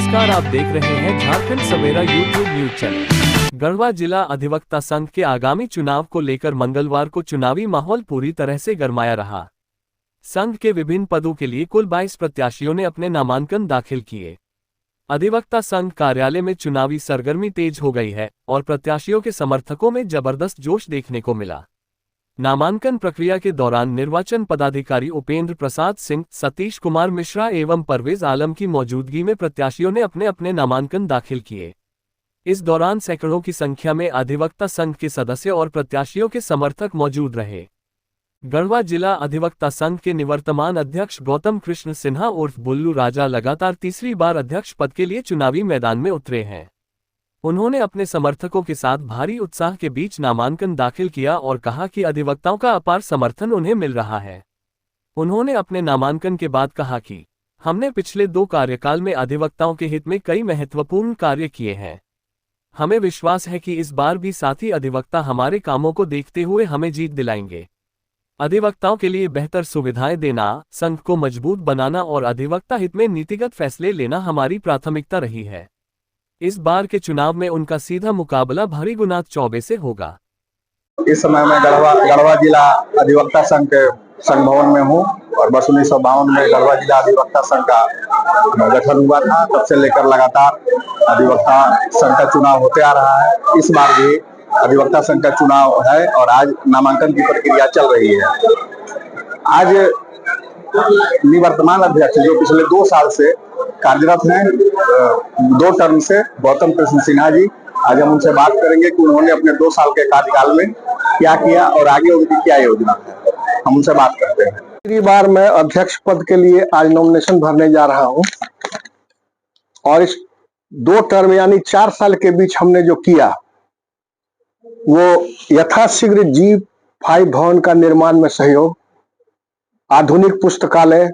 नमस्कार, आप देख रहे हैं झारखंड सवेरा यूट्यूब न्यूज चैनल। गढ़वा जिला अधिवक्ता संघ के आगामी चुनाव को लेकर मंगलवार को चुनावी माहौल पूरी तरह से गरमाया रहा। संघ के विभिन्न पदों के लिए कुल 22 प्रत्याशियों ने अपने नामांकन दाखिल किए। अधिवक्ता संघ कार्यालय में चुनावी सरगर्मी तेज हो गई है और प्रत्याशियों के समर्थकों में जबरदस्त जोश देखने को मिला। नामांकन प्रक्रिया के दौरान निर्वाचन पदाधिकारी उपेंद्र प्रसाद सिंह, सतीश कुमार मिश्रा एवं परवेज आलम की मौजूदगी में प्रत्याशियों ने अपने अपने नामांकन दाखिल किए। इस दौरान सैकड़ों की संख्या में अधिवक्ता संघ के सदस्य और प्रत्याशियों के समर्थक मौजूद रहे। गढ़वा जिला अधिवक्ता संघ के निवर्तमान अध्यक्ष गौतम कृष्ण सिन्हा उर्फ बुल्लू राजा लगातार तीसरी बार अध्यक्ष पद के लिए चुनावी मैदान में उतरे हैं। उन्होंने अपने समर्थकों के साथ भारी उत्साह के बीच नामांकन दाखिल किया और कहा कि अधिवक्ताओं का अपार समर्थन उन्हें मिल रहा है। उन्होंने अपने नामांकन के बाद कहा कि हमने पिछले 2 कार्यकाल में अधिवक्ताओं के हित में कई महत्वपूर्ण कार्य किए हैं। हमें विश्वास है कि इस बार भी साथी अधिवक्ता हमारे कामों को देखते हुए हमें जीत दिलाएंगे। अधिवक्ताओं के लिए बेहतर सुविधाएं देना, संघ को मजबूत बनाना और अधिवक्ता हित में नीतिगत फैसले लेना हमारी प्राथमिकता रही है। इस बार के चुनाव में उनका सीधा मुकाबला भरीगुनाथ चौबे से होगा। इस समय मैं गढ़वा जिला अधिवक्ता संघ के संघ भवन में हूँ और वर्ष 1952 में गढ़वा जिला अधिवक्ता संघ का गठन हुआ था। तब से लेकर लगातार अधिवक्ता संघ का चुनाव होते आ रहा है। इस बार भी अधिवक्ता संघ का चुनाव है और आज नामांकन की प्रक्रिया चल रही है। आज निवर्तमान अध्यक्ष जो पिछले 2 साल से कार्यरत हैं, 2 टर्म से, गौतम कृष्ण सिन्हा जी, आज हम उनसे बात करेंगे कि उन्होंने अपने 2 साल के कार्यकाल में क्या किया और आगे उनकी क्या योजना है। हम उनसे बात करते हैं। तीसरी बार मैं अध्यक्ष पद के लिए आज नॉमिनेशन भरने जा रहा हूं और इस 2 टर्म यानी 4 साल के बीच हमने जो किया वो यथाशीघ्र G5 भवन का निर्माण में सहयोग, आधुनिक पुस्तकालय,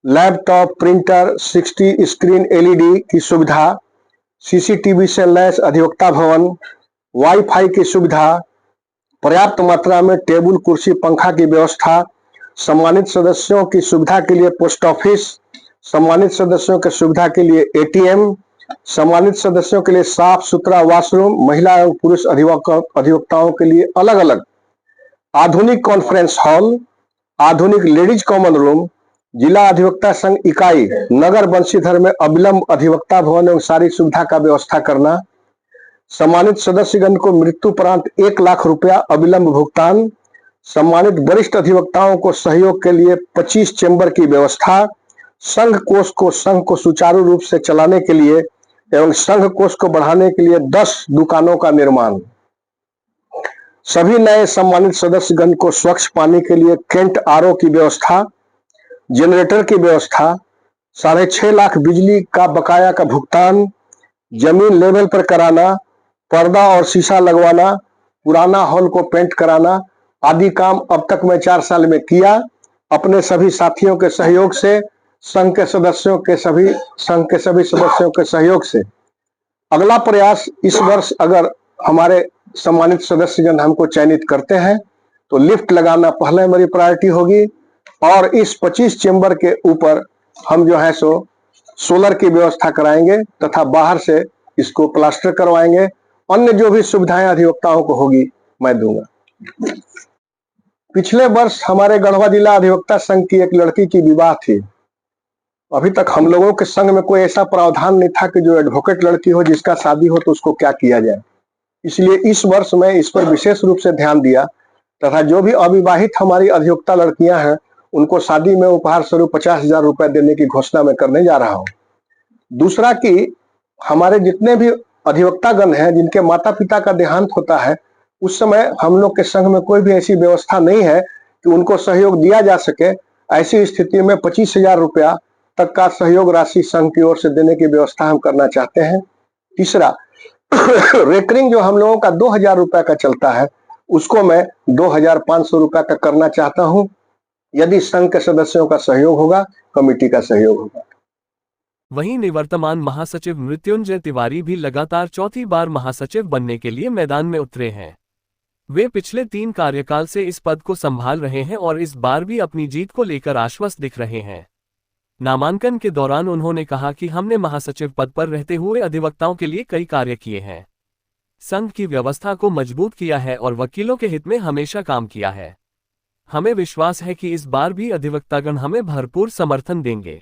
लैपटॉप, प्रिंटर, 60 स्क्रीन LED की सुविधा, CCTV से लैस अधिवक्ता भवन, वाईफाई की सुविधा, पर्याप्त मात्रा में टेबल, कुर्सी, पंखा की व्यवस्था, सम्मानित सदस्यों की सुविधा के लिए पोस्ट ऑफिस, सम्मानित सदस्यों की सुविधा के लिए ATM, सम्मानित सदस्यों के लिए साफ सुथरा वॉशरूम, महिला एवं पुरुष अधिवक्ताओं के लिए अलग अलग आधुनिक कॉन्फ्रेंस हॉल, आधुनिक लेडीज कॉमन रूम, जिला अधिवक्ता संघ इकाई नगर बंशीधर में अविलंब अधिवक्ता भवन एवं सारी सुविधा का व्यवस्था करना, सम्मानित सदस्यगण को मृत्युपरांत 1 लाख रुपया अविलंब भुगतान, सम्मानित वरिष्ठ अधिवक्ताओं को सहयोग के लिए 25 चेंबर की व्यवस्था, संघ को सुचारू रूप से चलाने के लिए एवं संघ कोष को बढ़ाने के लिए 10 दुकानों का निर्माण, सभी नए सम्मानित सदस्यगण को स्वच्छ पानी के लिए कैंट RO की व्यवस्था, जनरेटर की व्यवस्था, 6.5 लाख बिजली का बकाया का भुगतान, जमीन लेवल पर कराना, पर्दा और शीशा लगवाना, पुराना हॉल को पेंट कराना आदि काम अब तक मैं 4 साल में किया। अपने सभी साथियों के सहयोग से, संघ के सभी सदस्यों के सहयोग से अगला प्रयास इस वर्ष अगर हमारे सम्मानित सदस्यगण हमको चयनित करते हैं तो लिफ्ट लगाना पहले मेरी प्रायोरिटी होगी और इस 25 चेंबर के ऊपर हम जो है सो सोलर की व्यवस्था कराएंगे तथा बाहर से इसको प्लास्टर करवाएंगे। अन्य जो भी सुविधाएं अधिवक्ताओं को होगी मैं दूंगा। पिछले वर्ष हमारे गढ़वा जिला अधिवक्ता संघ की एक लड़की की विवाह थी। अभी तक हम लोगों के संघ में कोई ऐसा प्रावधान नहीं था कि जो एडवोकेट लड़की हो जिसका शादी हो तो उसको क्या किया जाए। इसलिए इस वर्ष मैं इस पर विशेष रूप से ध्यान दिया तथा जो भी अविवाहित हमारी अधिवक्ता लड़कियां हैं उनको शादी में उपहार स्वरूप 50,000 रुपए देने की घोषणा मैं करने जा रहा हूं। दूसरा कि हमारे जितने भी अधिवक्तागण हैं जिनके माता पिता का देहांत होता है उस समय हम लोग के संघ में कोई भी ऐसी व्यवस्था नहीं है कि उनको सहयोग दिया जा सके। ऐसी स्थिति में 25,000 रुपया तक का सहयोग राशि संघ की ओर से देने की व्यवस्था हम करना चाहते हैं। तीसरा, रेकरिंग जो हम लोगों का 2,000 रुपया का चलता है उसको मैं 2,500 रुपया का करना चाहता हूं। यदि संघ के सदस्यों का सहयोग होगा, कमेटी का सहयोग होगा। वहीं निवर्तमान महासचिव मृत्युंजय तिवारी भी लगातार 4थी बार महासचिव बनने के लिए मैदान में उतरे हैं। वे पिछले 3 कार्यकाल से इस पद को संभाल रहे हैं और इस बार भी अपनी जीत को लेकर आश्वस्त दिख रहे हैं। नामांकन के दौरान उन्होंने कहा कि हमने महासचिव पद पर रहते हुए अधिवक्ताओं के लिए कई कार्य किए हैं, संघ की व्यवस्था को मजबूत किया है और वकीलों के हित में हमेशा काम किया है। हमें विश्वास है कि इस बार भी अधिवक्तागण हमें भरपूर समर्थन देंगे।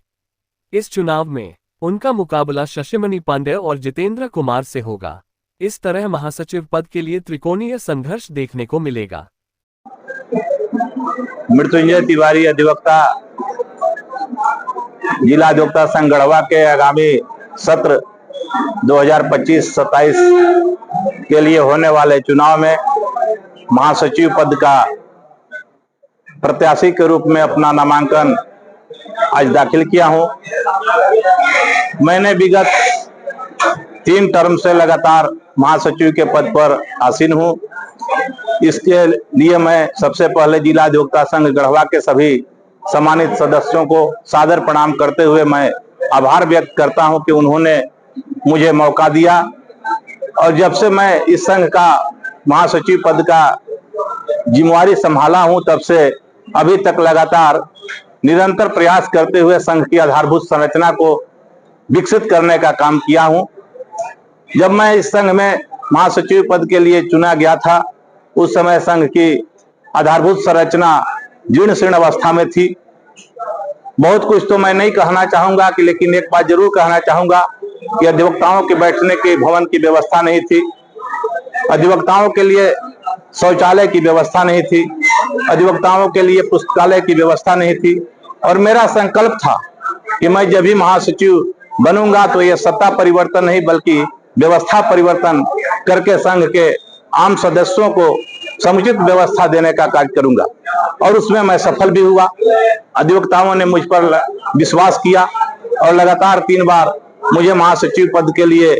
इस चुनाव में उनका मुकाबला शशिमणि पांडेय और जितेंद्र कुमार से होगा। इस तरह महासचिव पद के लिए त्रिकोणीय संघर्ष देखने को मिलेगा। मृत्युंजय तिवारी अधिवक्ता जिला अधिवक्ता संघ गढ़वा के आगामी सत्र 2025-27 के लिए होने वाले चुनाव में महासचिव पद का प्रत्याशी के रूप में अपना नामांकन आज दाखिल किया हूं। मैंने विगत 3 टर्म से लगातार महासचिव के पद पर आसीन हूं। इसके लिए मैं सबसे पहले जिला अधिवक्ता संघ गढ़वा के सभी सम्मानित सदस्यों को सादर प्रणाम करते हुए मैं आभार व्यक्त करता हूं कि उन्होंने मुझे मौका दिया। और जब से मैं इस संघ का महासचिव पद का जिम्मेवारी संभाला हूं, तब से अभी तक लगातार निरंतर प्रयास करते हुए संघ की आधारभूत संरचना को विकसित करने का काम किया हूं। जब मैं इस संघ में महासचिव पद के लिए चुना गया था, उस समय संघ की आधारभूत संरचना जीर्ण शीर्ण अवस्था में थी। बहुत कुछ तो मैं नहीं कहना चाहूंगा कि, लेकिन एक बात जरूर कहना चाहूंगा कि अधिवक्ताओं के बैठने के भवन की व्यवस्था नहीं थी, अधिवक्ताओं के लिए शौचालय की व्यवस्था नहीं थी, अधिवक्ताओं के लिए पुस्तकालय की व्यवस्था नहीं थी। और मेरा संकल्प था कि मैं जब भी महासचिव बनूंगा तो यह सत्ता परिवर्तन नहीं बल्कि व्यवस्था परिवर्तन करके संघ के आम सदस्यों को समुचित व्यवस्था देने का कार्य करूंगा। और उसमें मैं सफल भी हुआ। अधिवक्ताओं ने मुझ पर विश्वास किया और लगातार 3 बार मुझे महासचिव पद के लिए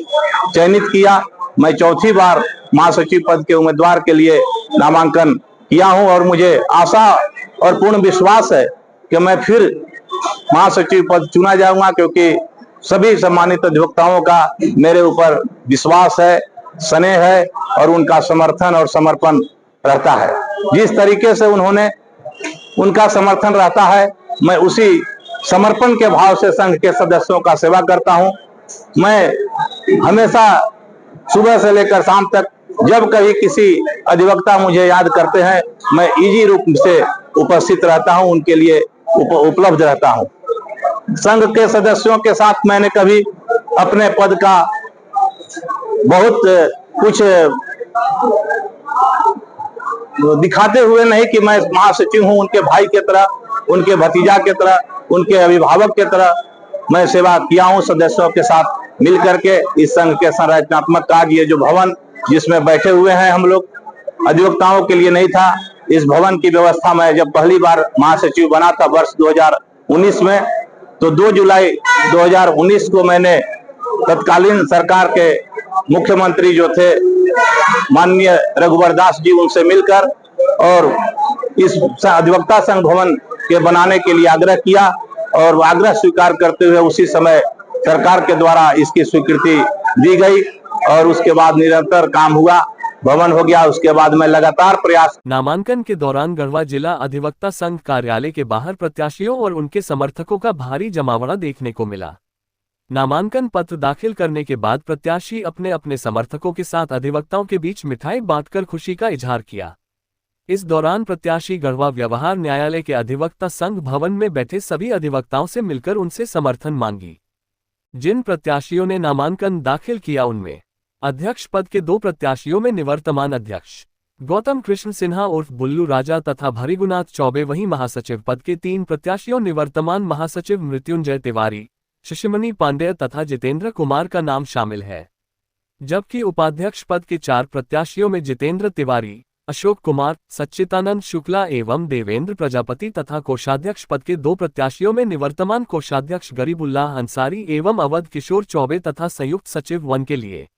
चयनित किया। मैं चौथी बार महासचिव पद के उम्मीदवार के लिए नामांकन किया हूं और मुझे आशा और पूर्ण विश्वास है कि मैं फिर महासचिव पद चुना जाऊंगा, क्योंकि सभी सम्मानित अधिवक्ताओं का मेरे ऊपर विश्वास है, स्नेह है और उनका समर्थन और समर्पण रहता है। जिस तरीके से उनका समर्थन रहता है, मैं उसी समर्पण के भाव से संघ के सदस्यों का सेवा करता हूं। मैं हमेशा सुबह से लेकर शाम तक जब कभी किसी अधिवक्ता मुझे याद करते हैं, मैं इजी रूप से उपस्थित रहता हूं, उनके लिए उपलब्ध रहता हूं। संघ के सदस्यों के साथ मैंने कभी अपने पद का बहुत कुछ दिखाते हुए नहीं कि मैं महासचिव हूं, उनके भाई के तरह, उनके भतीजा के तरह, उनके अभिभावक के तरह मैं सेवा किया हूं। सदस्यों के साथ मिलकर के इस संघ के संरचनात्मक कार्य, ये जो भवन जिसमें बैठे हुए हैं हम लोग, अधिवक्ताओं के लिए नहीं था। इस भवन की व्यवस्था मैं जब पहली बार महासचिव बना था वर्ष 2019 में, तो 2 जुलाई 2019 को मैंने तत्कालीन सरकार के मुख्यमंत्री जो थे माननीय रघुवर दास जी, उनसे मिलकर और इस अधिवक्ता संघ भवन के बनाने के लिए आग्रह किया और आग्रह स्वीकार करते हुए उसी समय सरकार के द्वारा इसकी स्वीकृति दी गई और उसके बाद निरंतर काम हुआ, भवन हो गया। उसके बाद मैं लगातार प्रयास। नामांकन के दौरान गढ़वा जिला अधिवक्ता संघ कार्यालय के बाहर प्रत्याशियों और उनके समर्थकों का भारी जमावड़ा देखने को मिला। नामांकन पत्र दाखिल करने के बाद प्रत्याशी अपने अपने समर्थकों के साथ अधिवक्ताओं के बीच मिठाई बांटकर खुशी का इजहार किया। इस दौरान प्रत्याशी गढ़वा व्यवहार न्यायालय के अधिवक्ता संघ भवन में बैठे सभी अधिवक्ताओं से मिलकर उनसे समर्थन मांगी। जिन प्रत्याशियों ने नामांकन दाखिल किया उनमें अध्यक्ष पद के 2 प्रत्याशियों में निवर्तमान अध्यक्ष गौतम कृष्ण सिन्हा उर्फ बुल्लू राजा तथा भरिगुनाथ चौबे, वहीं महासचिव पद के 3 प्रत्याशियों निवर्तमान महासचिव मृत्युंजय तिवारी, शशिमणि पांडेय तथा जितेंद्र कुमार का नाम शामिल है। जबकि उपाध्यक्ष पद के 4 प्रत्याशियों में जितेंद्र तिवारी, अशोक कुमार, सच्चिदानंद शुक्ला एवं देवेंद्र प्रजापति तथा कोषाध्यक्ष पद के 2 प्रत्याशियों में निवर्तमान कोषाध्यक्ष गरीबुल्लाह अंसारी एवं अवध किशोर चौबे तथा संयुक्त सचिव 1 के लिए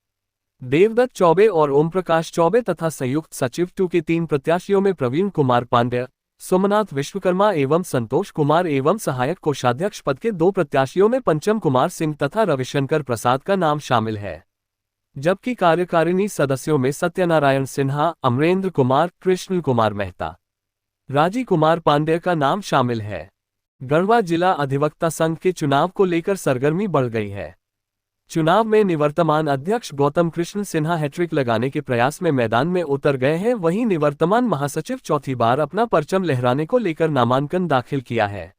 देवदत्त चौबे और ओम प्रकाश चौबे तथा संयुक्त सचिव 2 के 3 प्रत्याशियों में प्रवीण कुमार पांडेय, सोमनाथ विश्वकर्मा एवं संतोष कुमार एवं सहायक कोषाध्यक्ष पद के 2 प्रत्याशियों में पंचम कुमार सिंह तथा रविशंकर प्रसाद का नाम शामिल है। जबकि कार्यकारिणी सदस्यों में सत्यनारायण सिन्हा, अमरेंद्र कुमार, कृष्ण कुमार मेहता, राजी कुमार पांडेय का नाम शामिल है। गढ़वा जिला अधिवक्ता संघ के चुनाव को लेकर सरगर्मी बढ़ गई है। चुनाव में निवर्तमान अध्यक्ष गौतम कृष्ण सिन्हा हैट्रिक लगाने के प्रयास में मैदान में उतर गए हैं। वहीं निवर्तमान महासचिव चौथी बार अपना परचम लहराने को लेकर नामांकन दाखिल किया है।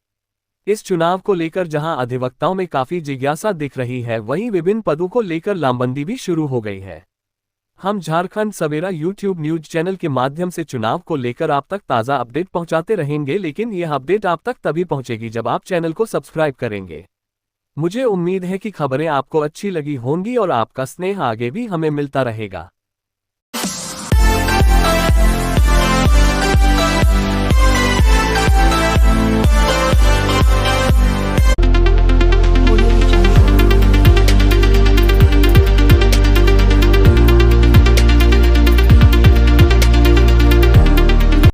इस चुनाव को लेकर जहां अधिवक्ताओं में काफी जिज्ञासा दिख रही है, वहीं विभिन्न पदों को लेकर लामबंदी भी शुरू हो गई है। हम झारखंड सवेरा यूट्यूब न्यूज चैनल के माध्यम से चुनाव को लेकर आप तक ताज़ा अपडेट पहुंचाते रहेंगे, लेकिन यह अपडेट आप तक तभी पहुंचेगी जब आप चैनल को सब्सक्राइब करेंगे। मुझे उम्मीद है कि खबरें आपको अच्छी लगी होंगी और आपका स्नेह आगे भी हमें मिलता रहेगा।